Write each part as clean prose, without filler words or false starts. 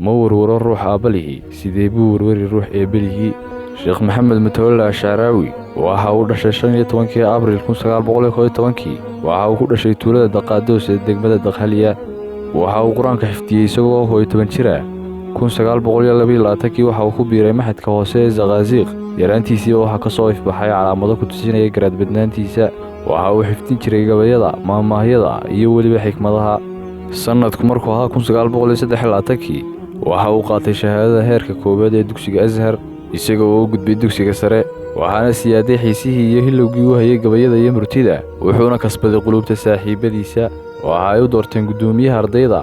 ma warwaro ruux aabbalihi sidee buu warwari ruux eebbelihii sheekh maxamed mutawalla ashcaraawi waxa uu dhashay 15 abriil 1911 waxa uu ku dhashay tuulada Daqaadoos ee degmada Dakhaliya waxa uu quraanka xifdiyay isagoo 11 jir ah 1922 waxa uu ku biiray maxadka hoose ee Zaqaaziq yaraantiisii waxa ka soo ifbaxay calaamado ku tusinaya garaad badnaantiisa waxa uu xifdin jiray gabayada maamaahyada iyo weliba xikmadaha sanadku markuu ahaa 1923 waxa uu qaatay shahaadada heerka koowaad ee dugsiga Azhar isagoo u gudbay dugsiga sare waxaana siyaaday xiisihii iyo hilowgii uu hayay gabayada iyo murtida wuxuuna kasbaday qulubta saaxiibadiisa waxa ay u doorteen gudoomiyaha ardayda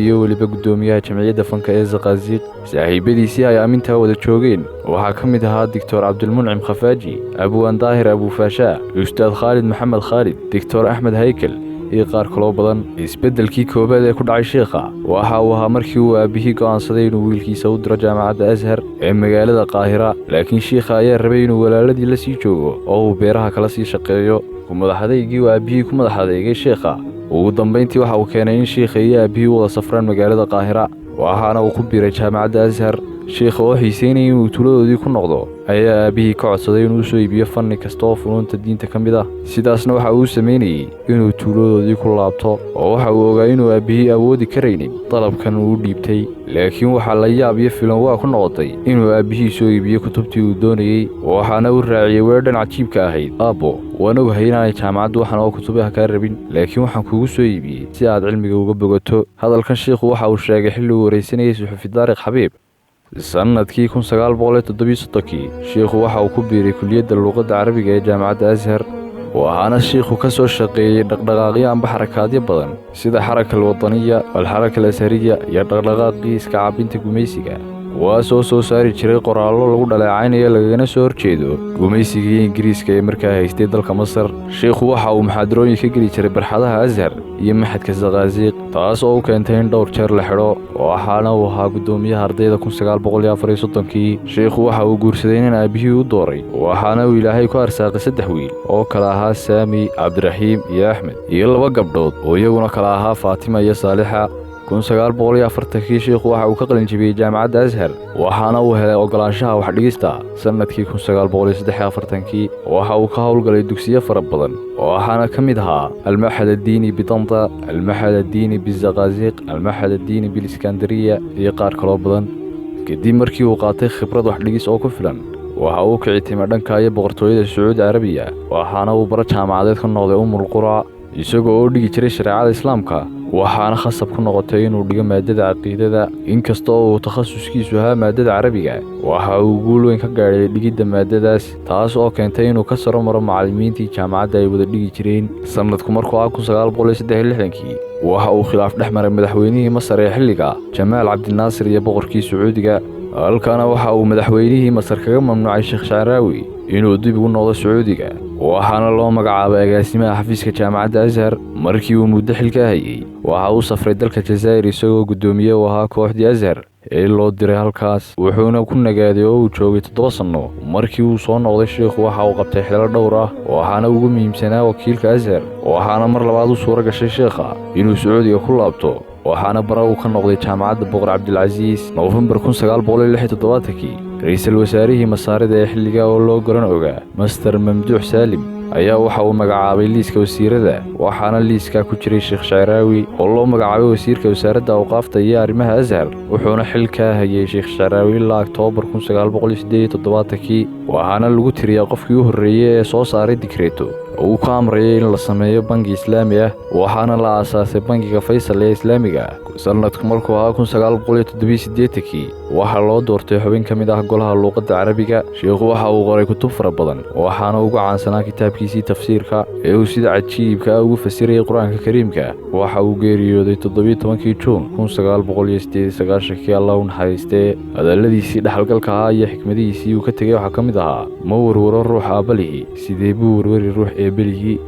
iyo weliba gudoomiyaha jamciyadda fanka ee Zaqaaziq saaxiibadiisii ay aaminta wada joogeen waxa ka mid ahaa Dr. Abdulmuncim Khafaaji Abwaan Daahir Abu Faasha Ustaad Khalid Maxamed Khalid Dr. Ahmed Haykal iyo qaar kaloo badan isbedelkii koobaad ee ku dhacay sheekha waxa uu ahaa markii uu aabihii go'aansaday inuu wiilkiisa u diro jaamacadda Azhar ee magaalada Qaahira laakiin sheekha ayaa rabay inuu walaaladii la sii joogo oo uu beeraha kala sii shaqeeyo madaxadeygii aabihii ku madaxadeegay sheekha ugu dambeyntii waxa uu keenay in sheekha iyo aabihii wada safraan magaalada Qaahira waxaana uu ku biiray jaamacadda Azhar sheekha oo xiiseynayay inuu tuuladoodii ku noqdo ayaa aabihii ka codsaday inuu soo iibiyo fanni kasta oo funuunta diinta ka mid ah sidaasna waxa uu sameynayay inuu tuuladoodii ku laabto oo waxa uu ogaa inuu aabihii awoodi karaynin dalabkan uu dhiibtay laakiin waxa la yaab iyo filan waa ku noqotay inuu aabihii soo iibiyo kutubtii uu doonayay waxaana uu raaciyay weedhan cajiibka ahayd aabbo waan ogahay inaanay jaamacaddu waxan oo kutubaha kaa rabin laakiin waxaan kugu soo iibiyey si aad cilmiga uga bogato hadalkan sheekhu waxa uu sheegay xilli uu wareysanayay suxufi Daariq Xabiib sanadkii 1937 sheekhu waxa uu ku biiray kulliyadda luqadda carabiga ee jaamacadda Azhar waxaana sheekhu ka soo shaqeeyay dhaqdhaqaaqyo amba xarakaadyo badan sida xarakada wadaniga wal xarakada asariya iyo dhaqdhaqaaqii iska caabinta gumaysiga kuwaasoo soo saari jiray qoraallo lagu dhaleecaynayo lagana soo horjeedo gumaysigii Ingiriiska ee markaa haystay dalka Masar sheekhu waxa uu muxaadarooyin ka geli jiray barxadaha Azhar iyo maxadka Zaqaaziq taas oo keentay in dhowr jeer la xidho waxaana uu ahaa gudoomiyaha ardayda 1934 sheekhu waxa uu guursaday in aabihii u dooray waxaana uu Ilaahay ku arsaaqay 3 wiil oo kala ahaa Saami Cabdiraxiim iyo Axmed iyo 2 gabdhood oo iyaguna kala ahaa Faatima iyo Saalixa 1940 sheekhu waxa uu ka qalin jabiyay jaamacadda Azhar waxaana uu helay ogolaanshaha wax dhigista sanadkii 1943 waxa uu ka howlgalay dugsiyo fara badan waxaana ka mid ahaa Al-Mahad Ad-Diini Bitanta Al-Mahad Ad-Diini Bizaqaaziq Al-Mahad Ad-Diini Bil-Iskandariya iyo qaar kaloo badan kadib markii uu qaatay khibrad wax dhigis oo ku filan waxa uu kicitimay dhanka iyo boqortooyada Sacuudi Carabiya waxaana uu bar jaamacadeed ka noqday Qura isagoo oo dhigi jiray shariicada Islaamka waxaana khasab ku noqotay inuu dhigo maadada caqiidada inkastoo uu takhasuskiisu ahaa maadada carabiga waxa uu guul weyn ka gaaray dhigidda maadadaas taas oo keentay inuu ka saro maro macallimiintii jaamacadda ay wada dhigi jireen sanadku markuu ahaa 1963 waxa uu khilaaf dhex maray madaxweynihii Masar ee xilliga Jamaal Cabdinaasir iyo boqorkii Sacuudiga halkaana waxa uu madaxweynihii Masar kaga mamnuucay Sheekh Shacraawi inuu dib ugu noqdo Sacuudiga waxaana loo magacaabay agaasimaha xafiiska jaamacadda Azhar markii uu muddo xilka hayay waxa uu safray dalka Jazaa'ir isagoo gudoomiye u ahaa kooxdii Azhar ee loo diray halkaas wuxuuna ku nagaaday oo uu joogay 7 sano markii uu soo noqday sheekhu waxa uu qabtay xilal dhowr ah waxaana ugu muhiimsanaa wakiilka Azhar waxaana mar labaad u suura gashay sheekha inuu Sacuudiga ku laabto waxaana bara uu ka noqday jaamacadda Boqor Cabdilcasiis November 1976 ra'iisul wasaarihii Masaarida ee xilliga oo loo garan ogaa Master Mamduux Saalim ayaa waxa uu magacaabay liiska wasiirada waxaana liiska ku jiray Sheekh Shacraawi oo loo magacaabay wasiirka wasaaradda awqaafta iyo arrimaha Azhar wuxuuna xilka hayay Sheekh Shacraawi ilaa October 1978 waxaana lagu tiriyay qofkii u horeeyay ee soo saaray dikreeto uu ka amrayay in la sameeyo bangi Islaami ah waxaana la aasaasay bangiga Faysal ee Islaamiga sanadku markuu ahaa 1987 waxa loo doortay xubin ka mid ah golaha luqadda carabiga sheekhu waxa uu qoray kutub fara badan waxaana ugu caansanaa kitaabkiisii tafsiirka ee uu sida cajiibka ugu fasirayay Quraanka Kariimka waxa uu geeriyooday 17 Juun 1998 Allah u naxariistee hadaladiisii dhaxalgalka ah iyo xikmadihiisii uu ka tagay waxa ka mid ahaa ma warwaro ruux aabbalihi sidee buu warwari ruux eebbelihii